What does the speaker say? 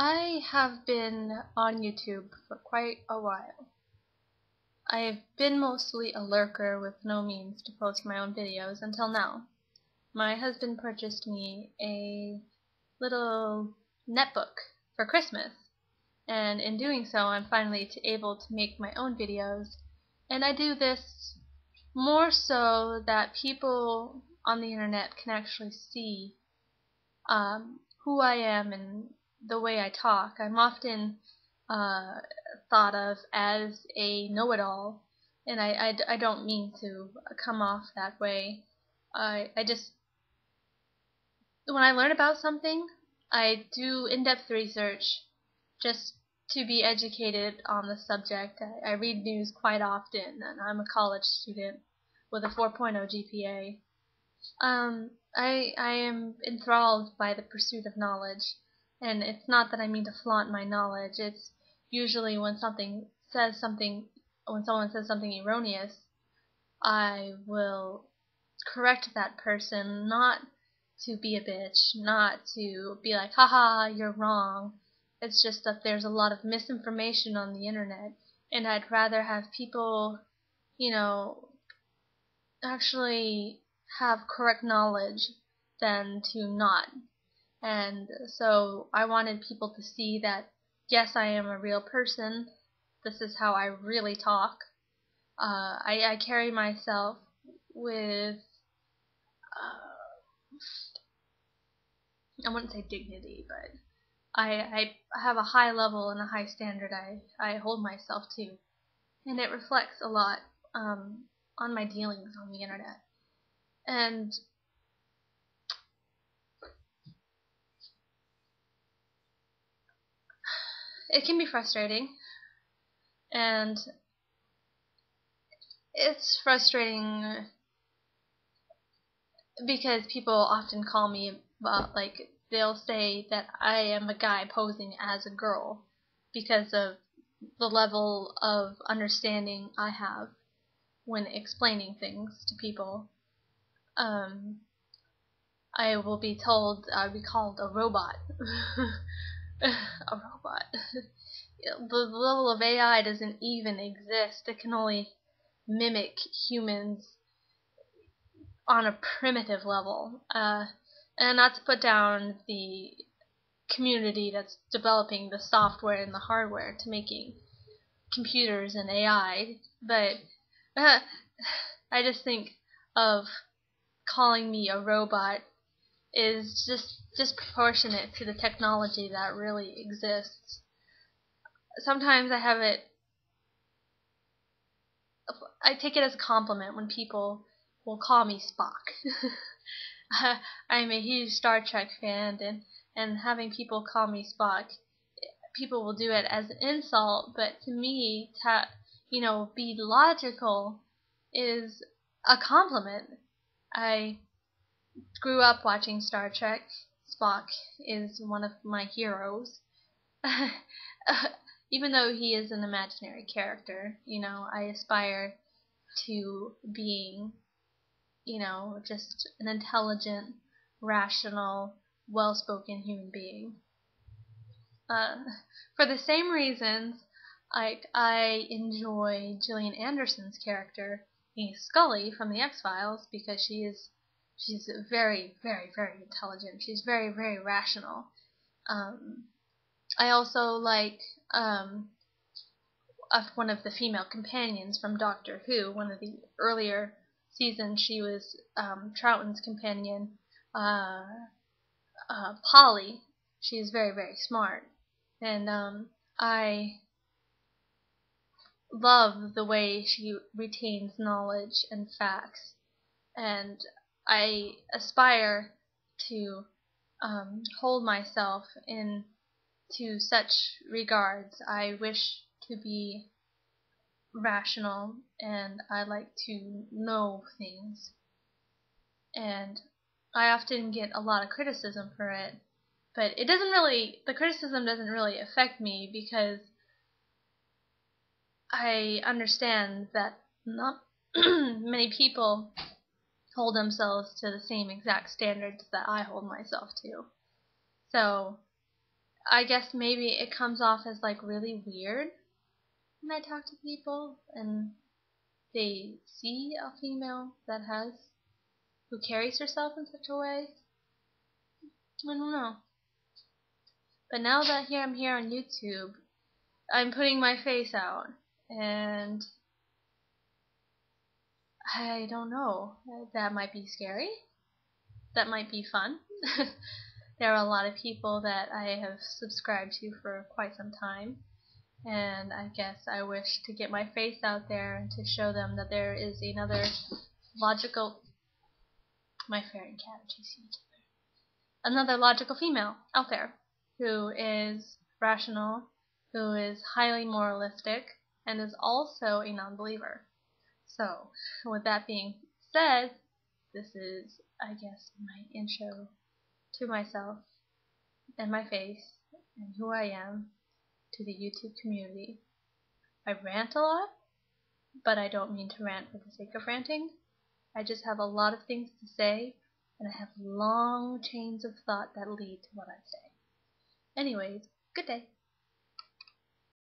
I have been on YouTube for quite a while. I've been mostly a lurker with no means to post my own videos until now. My husband purchased me a little netbook for Christmas, and in doing so I'm finally able to make my own videos, and I do this more so that people on the internet can actually see who I am and the way I talk. I'm often uh, thought of as a know-it-all, and I don't mean to come off that way. I just, when I learn about something, I do in-depth research just to be educated on the subject. I read news quite often, and I'm a college student with a 4.0 GPA. I am enthralled by the pursuit of knowledge, and it's not that I mean to flaunt my knowledge. It's usually when someone says something erroneous, I will correct that person, not to be a bitch, not to be like, haha, you're wrong. It's just that there's a lot of misinformation on the internet, and I'd rather have people, actually have correct knowledge than to not. And so I wanted people to see that, yes, I am a real person. This is how I really talk. I carry myself with, I wouldn't say dignity, but I have a high level and a high standard I hold myself to. And it reflects a lot on my dealings on the internet. And it can be frustrating, and it's frustrating because people often call me about, like, they'll say that I am a guy posing as a girl because of the level of understanding I have when explaining things to people. I will be told I'll be called a robot. A robot. The level of AI doesn't even exist. It can only mimic humans on a primitive level. And not to put down the community that's developing the software and the hardware to making computers and AI, but I just think of calling me a robot is just disproportionate to the technology that really exists. Sometimes I take it as a compliment when people will call me Spock. I'm a huge Star Trek fan, and having people call me Spock, people will do it as an insult, but to me, be logical is a compliment. I grew up watching Star Trek. Spock is one of my heroes. Even though he is an imaginary character, I aspire to being, just an intelligent, rational, well-spoken human being. For the same reasons, I enjoy Gillian Anderson's character, Scully from the X-Files, because she's very, very, very intelligent. She's very, very rational. I also like one of the female companions from Doctor Who. One of the earlier seasons, she was Troughton's companion, Polly. She is very, very smart, and I love the way she retains knowledge and facts, and I aspire to hold myself to such regards. I wish to be rational, and I like to know things, and I often get a lot of criticism for it, but the criticism doesn't really affect me because I understand that not many people hold themselves to the same exact standards that I hold myself to. So I guess maybe it comes off as like really weird when I talk to people and they see a female who carries herself in such a way. I don't know. But now that I'm here on YouTube, I'm putting my face out, and I don't know. That might be scary. That might be fun. There are a lot of people that I have subscribed to for quite some time, and I guess I wish to get my face out there and to show them that there is another logical. My fairy and cat are chasing each other. Another logical female out there who is rational, who is highly moralistic, and is also a non-believer. So, with that being said, this is, I guess, my intro to myself and my face and who I am to the YouTube community. I rant a lot, but I don't mean to rant for the sake of ranting. I just have a lot of things to say, and I have long chains of thought that lead to what I say. Anyways, good day.